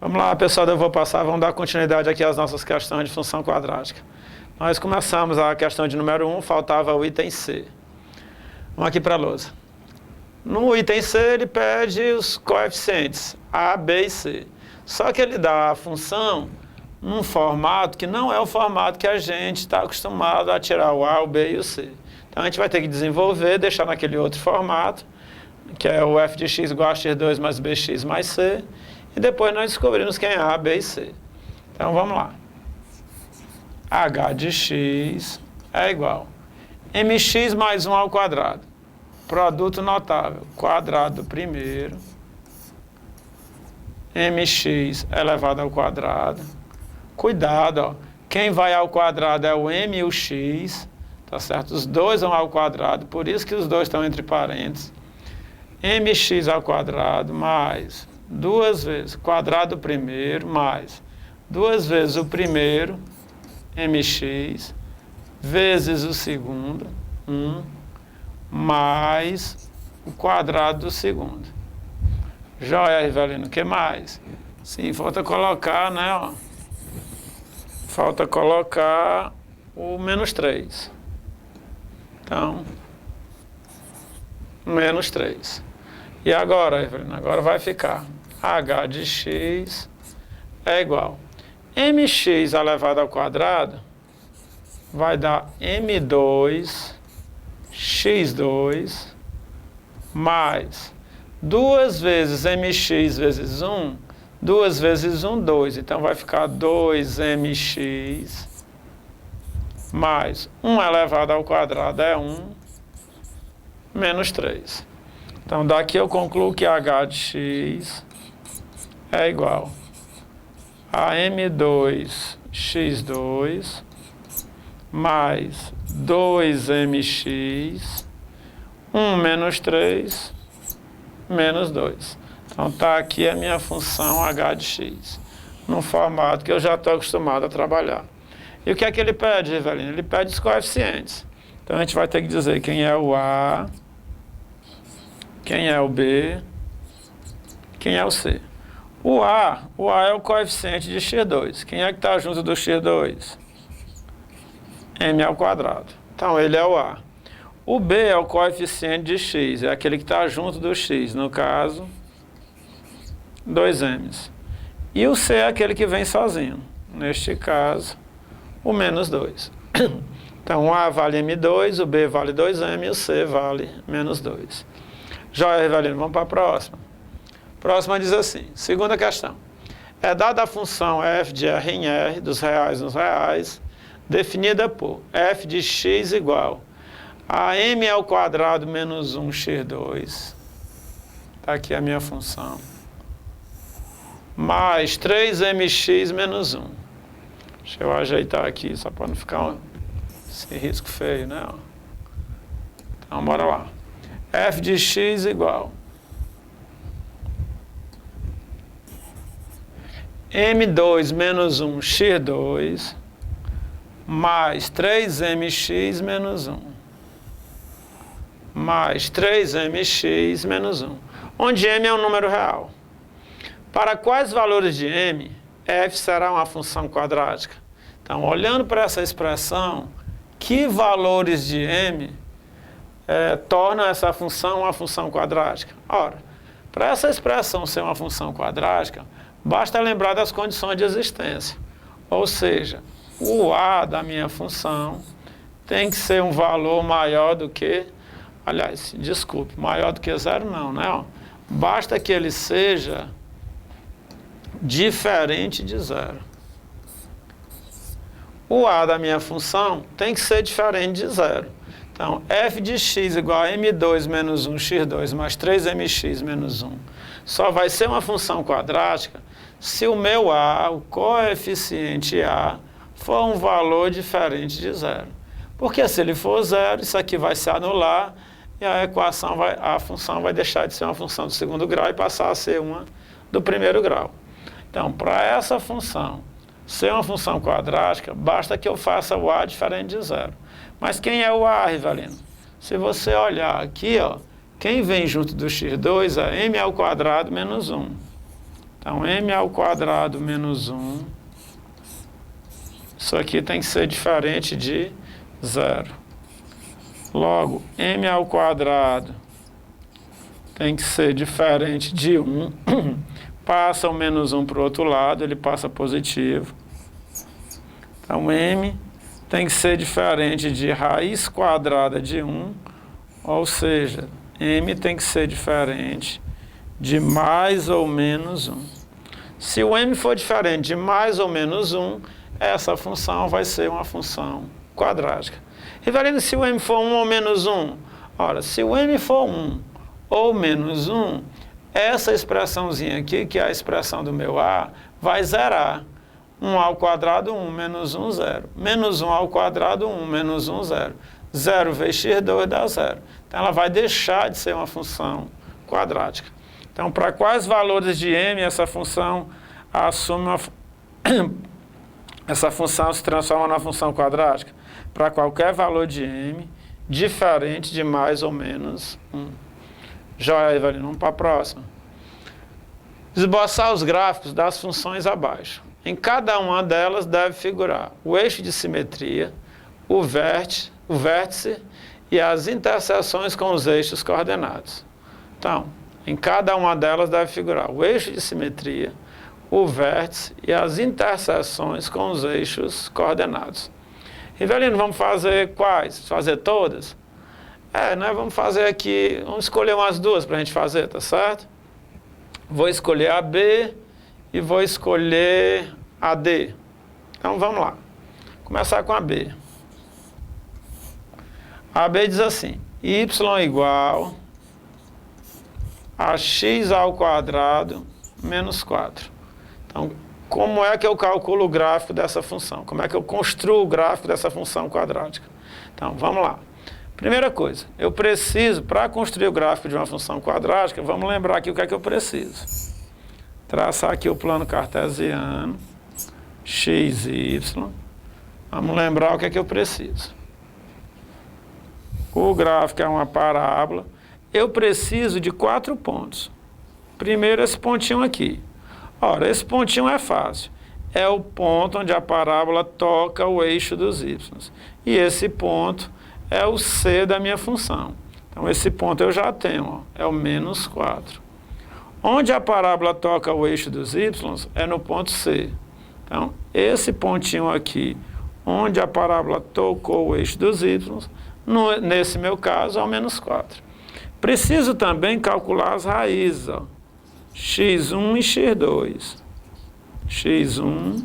Vamos lá, pessoal, eu vou passar, vamos dar continuidade aqui às nossas questões de função quadrática. Nós começamos a questão de número 1, faltava o item C. Vamos aqui para a lousa. No item C, ele pede os coeficientes A, B e C. Só que ele dá a função num formato que não é o formato que a gente está acostumado a tirar o A, o B e o C. Então, a gente vai ter que desenvolver, deixar naquele outro formato, que é o f de x igual a x2 mais bx mais c. E depois nós descobrimos quem é A, B e C. Então, vamos lá. H de x é igual a mx mais 1 ao quadrado. Produto notável. Quadrado primeiro. Mx elevado ao quadrado. Cuidado, ó. Quem vai ao quadrado é o m e o x. Tá certo? Os dois vão ao quadrado. Por isso que os dois estão entre parênteses. Mx ao quadrado mais... duas vezes quadrado primeiro mais duas vezes o primeiro, mx, vezes o segundo, 1, mais o quadrado do segundo. Joia, Rivelino, o que mais? Sim, falta colocar, né, ó. Falta colocar o menos 3. Então, menos 3. E agora, Rivelino, agora vai ficar h de x é igual a mx elevado ao quadrado vai dar m2 x2 mais 2 vezes mx vezes 1, 2 vezes 1, 2. Então, vai ficar 2mx mais 1 elevado ao quadrado é 1 menos 3. Então, daqui eu concluo que h de x é igual a m2 x2 mais 2mx 1 menos 3 menos 2. Então, está aqui a minha função h de x, num formato que eu já estou acostumado a trabalhar. E o que é que ele pede, Rivelino? Ele pede os coeficientes. Então, a gente vai ter que dizer quem é o A, quem é o B, quem é o C. O A é o coeficiente de x2. Quem é que está junto do x2? M ao quadrado. Então, ele é o A. O B é o coeficiente de x, é aquele que está junto do x, no caso, 2m's. E o C é aquele que vem sozinho, neste caso, o menos 2. Então, o A vale m2, o B vale 2m e o C vale menos 2. Joia, Rivelino, vamos para a próxima. Próxima diz assim, segunda questão. É dada a função f de r em r, dos reais nos reais, definida por f de x igual a m ao quadrado menos 1 x2. Está aqui a minha função. Mais 3mx menos 1. Deixa eu ajeitar aqui, só para não ficar esse risco feio, né? Então, bora lá. F de x igual m2 menos 1 x2 mais 3mx menos 1 mais 3mx menos 1, onde m é um número real. Para quais valores de m, f será uma função quadrática? Então, olhando para essa expressão, que valores de m tornam essa função uma função quadrática? Ora, para essa expressão ser uma função quadrática, basta lembrar das condições de existência. Ou seja, o a da minha função tem que ser um valor maior do que... Aliás, desculpe, maior do que 0 não, né? Ó, basta que ele seja diferente de 0. O a da minha função tem que ser diferente de 0. Então, f de x igual a m2 menos 1 x2 mais 3mx menos 1 só vai ser uma função quadrática se o meu a, o coeficiente a, for um valor diferente de 0. Porque se ele for 0, isso aqui vai se anular e a função vai deixar de ser uma função do segundo grau e passar a ser uma do primeiro grau. Então, para essa função ser uma função quadrática, basta que eu faça o a diferente de 0. Mas quem é o a, Rivelino? Se você olhar aqui, ó, quem vem junto do x2 é m ao quadrado menos 1. Então, m ao quadrado menos 1, isso aqui tem que ser diferente de 0. Logo, m ao quadrado tem que ser diferente de 1. Passa o menos 1 para o outro lado, ele passa positivo. Então, m tem que ser diferente de raiz quadrada de 1, ou seja, m tem que ser diferente de mais ou menos 1. Se o m for diferente de mais ou menos 1, essa função vai ser uma função quadrática. Rivelino, se o m for 1 ou menos 1? Ora, se o m for 1 ou menos 1, essa expressãozinha aqui, que é a expressão do meu a, vai zerar. 1 ao quadrado, 1, menos 1, 0. Menos 1 ao quadrado, 1, menos 1, 0. 0 vezes x2 dá 0. Então, ela vai deixar de ser uma função quadrática. Então, para quais valores de m essa função assume uma... essa função se transforma numa função quadrática? Para qualquer valor de m, diferente de mais ou menos 1. Joia, Evelino, vamos para a próxima. Esboçar os gráficos das funções abaixo. Em cada uma delas deve figurar o eixo de simetria, o vértice e as interseções com os eixos coordenados. Então, em cada uma delas deve figurar o eixo de simetria, o vértice e as interseções com os eixos coordenados. Rivelino, vamos fazer quais? Fazer todas? Nós vamos fazer aqui, vamos escolher umas duas para a gente fazer, tá certo? Vou escolher a B e vou escolher a D. Então, vamos lá. Começar com a B. A B diz assim, y igual a x ao quadrado menos 4. Então, como é que eu calculo o gráfico dessa função? Como é que eu construo o gráfico dessa função quadrática? Então, vamos lá. Primeira coisa, eu preciso, para construir o gráfico de uma função quadrática, vamos lembrar aqui o que é que eu preciso. Traçar aqui o plano cartesiano, x e y. Vamos lembrar o que é que eu preciso. O gráfico é uma parábola. Eu preciso de 4 pontos. Primeiro, esse pontinho aqui. Ora, esse pontinho é fácil. É o ponto onde a parábola toca o eixo dos y. E esse ponto é o c da minha função. Então, esse ponto eu já tenho, ó, é o menos 4. Onde a parábola toca o eixo dos y é no ponto C. Então, esse pontinho aqui, onde a parábola tocou o eixo dos y, nesse meu caso, é o menos 4. Preciso também calcular as raízes, ó, x1 e x2. x1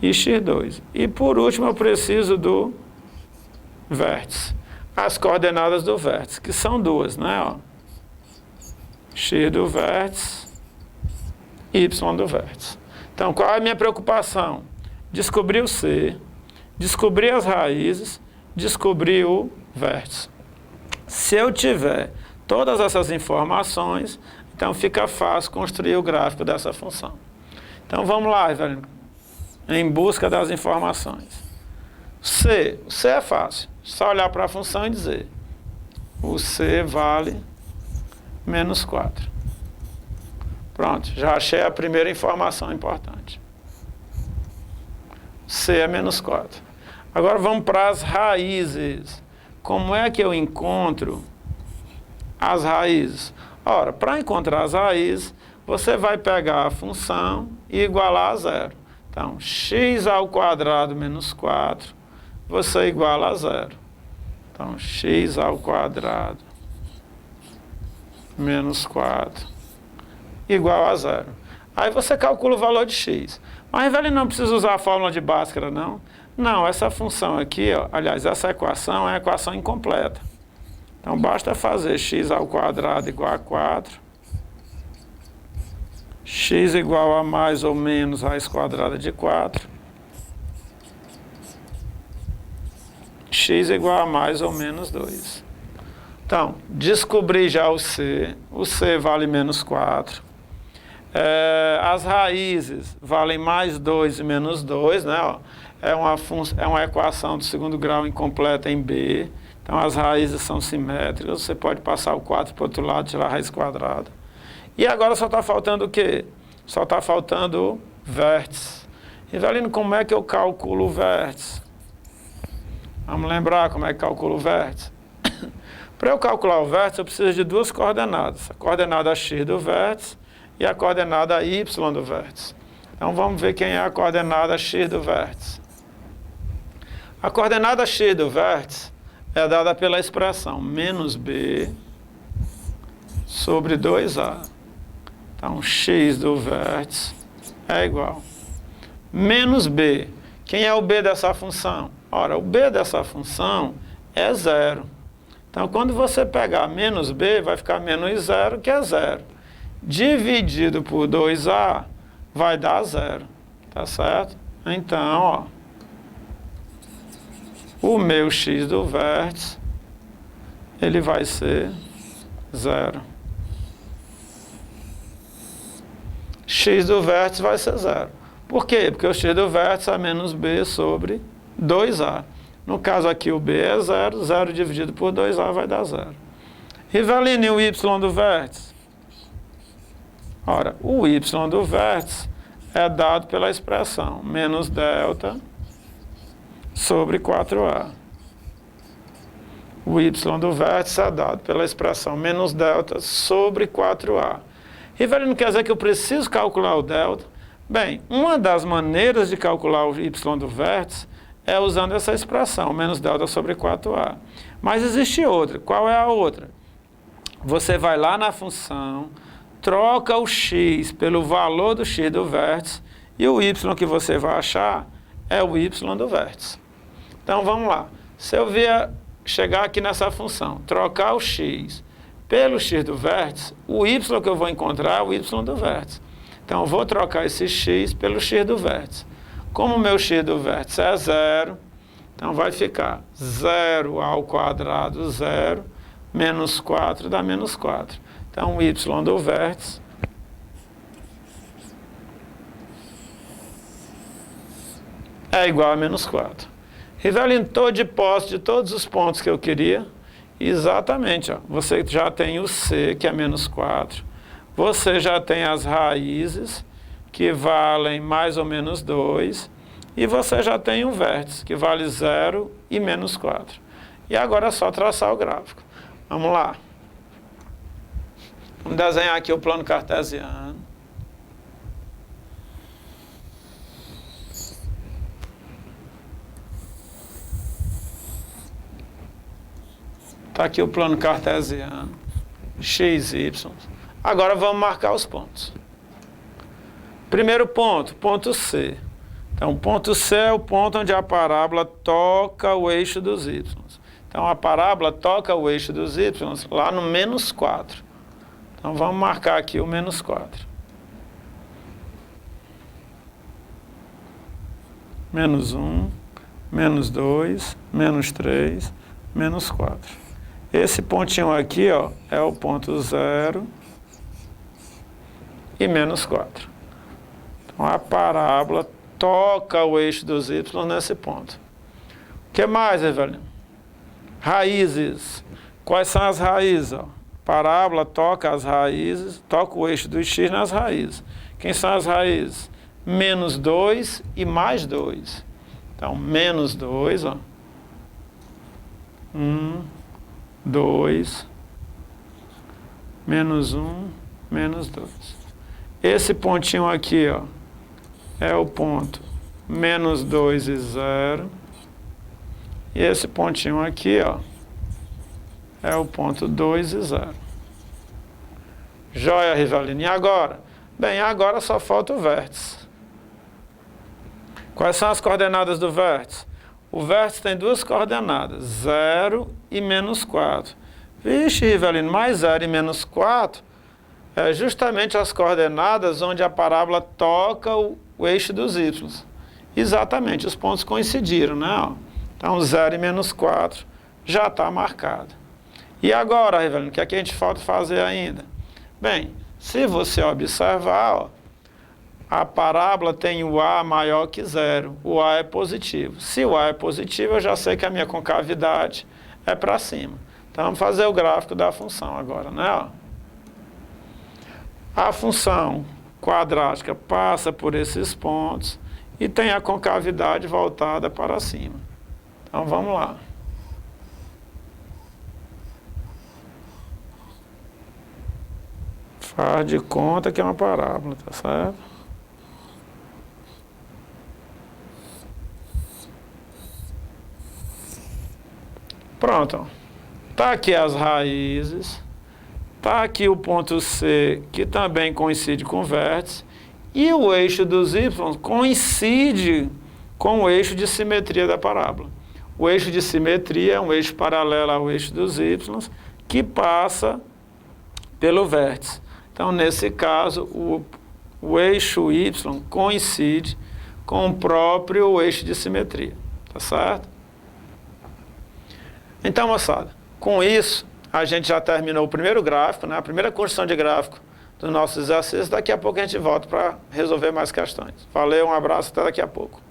e x2. E, por último, eu preciso do vértice. As coordenadas do vértice, que são duas, né? Ó. X do vértice, y do vértice. Então, qual é a minha preocupação? Descobrir o C, descobrir as raízes, descobrir o vértice. Se eu tiver todas essas informações, então fica fácil construir o gráfico dessa função. Então, vamos lá, velho, em busca das informações. O C é fácil. Só olhar para a função e dizer. O C vale menos 4. Pronto, já achei a primeira informação importante. C é menos 4. Agora vamos para as raízes. Como é que eu encontro as raízes? Ora, para encontrar as raízes, você vai pegar a função e igualar a 0. Então, x ao quadrado menos 4, você iguala a 0. Então, x ao quadrado menos 4 igual a 0. Aí você calcula o valor de x. Mas, velho, não precisa usar a fórmula de Bhaskara, não? Não, essa função aqui, ó, aliás, essa equação é a equação incompleta. Então, basta fazer x ao quadrado igual a 4, x igual a mais ou menos raiz quadrada de 4, x igual a mais ou menos 2. Então, descobri já o C vale menos 4. As raízes valem mais 2 e menos 2, né? Ó, é uma equação do segundo grau incompleta em B. Então, as raízes são simétricas. Você pode passar o 4 para o outro lado, tirar a raiz quadrada. E agora só está faltando o quê? Só está faltando o vértice. Rivelino, como é que eu calculo o vértice? Vamos lembrar como é que calculo o vértice. Para eu calcular o vértice, eu preciso de duas coordenadas. A coordenada x do vértice e a coordenada y do vértice. Então, vamos ver quem é a coordenada x do vértice. A coordenada x do vértice é dada pela expressão menos b sobre 2a. Então, x do vértice é igual menos b. Quem é o b dessa função? Ora, o b dessa função é 0. Então, quando você pegar menos b, vai ficar menos 0, que é 0. Dividido por 2a, vai dar 0. Tá certo? Então, ó, o meu x do vértice, ele vai ser 0. X do vértice vai ser 0. Por quê? Porque o x do vértice é menos b sobre 2a. No caso aqui o b é 0, 0 dividido por 2a vai dar 0. Rivelino, e o y do vértice? Ora, o y do vértice é dado pela expressão menos delta sobre 4a. O y do vértice é dado pela expressão menos delta sobre 4a. Rivelino, quer dizer que eu preciso calcular o delta? Bem, uma das maneiras de calcular o y do vértice é usando essa expressão, menos delta sobre 4a. Mas existe outra. Qual é a outra? Você vai lá na função, troca o x pelo valor do x do vértice e o y que você vai achar é o y do vértice. Então, vamos lá. Se eu vier chegar aqui nessa função, trocar o x pelo x do vértice, o y que eu vou encontrar é o y do vértice. Então, eu vou trocar esse x pelo x do vértice. Como o meu x do vértice é 0, então vai ficar 0 ao quadrado, 0, menos 4 dá menos 4. Então, o y do vértice é igual a menos 4. Rivelino, estou de posse de todos os pontos que eu queria. Exatamente, ó. Você já tem o c, que é menos 4. Você já tem as raízes, que valem mais ou menos 2, e você já tem um vértice, que vale 0 e menos 4. E agora é só traçar o gráfico. Vamos lá. Vamos desenhar aqui o plano cartesiano. Está aqui o plano cartesiano, x, y. Agora vamos marcar os pontos. Primeiro ponto, ponto C. Então, ponto C é o ponto onde a parábola toca o eixo dos y. Então, a parábola toca o eixo dos y lá no menos 4. Então, vamos marcar aqui o menos 4. Menos 1, menos 2, menos 3, menos 4. Esse pontinho aqui, ó, é o ponto 0 e menos 4. Então, a parábola toca o eixo dos y nesse ponto. O que mais, Rivelino? Raízes. Quais são as raízes? Ó? Parábola toca as raízes, toca o eixo do x nas raízes. Quem são as raízes? Menos 2 e mais 2. Então, menos 2, ó. 1, 2, menos 1, menos 2. Esse pontinho aqui, ó, é o ponto menos 2 e 0. E esse pontinho aqui, ó, é o ponto 2 e 0. Joia, Rivelino. E agora? Bem, agora só falta o vértice. Quais são as coordenadas do vértice? O vértice tem duas coordenadas, 0 e menos 4. Vixe, Rivelino, mais 0 e menos 4 é justamente as coordenadas onde a parábola toca o eixo dos y. Exatamente, os pontos coincidiram, né? Ó. Então, 0 e menos 4 já está marcado. E agora, Rivelino, o que é que a gente falta fazer ainda? Bem, se você observar, ó, a parábola tem o A maior que 0. O A é positivo. Se o A é positivo, eu já sei que a minha concavidade é para cima. Então, vamos fazer o gráfico da função agora, né? Ó. A função quadrática passa por esses pontos e tem a concavidade voltada para cima. Então vamos lá. Faz de conta que é uma parábola, tá certo? Pronto. Tá aqui as raízes. Tá aqui o ponto C, que também coincide com o vértice. E o eixo dos y coincide com o eixo de simetria da parábola. O eixo de simetria é um eixo paralelo ao eixo dos y, que passa pelo vértice. Então, nesse caso, o eixo y coincide com o próprio eixo de simetria. Tá certo? Então, moçada, com isso, a gente já terminou o primeiro gráfico, né? A primeira construção de gráfico do nosso exercício. Daqui a pouco a gente volta para resolver mais questões. Valeu, um abraço, até daqui a pouco.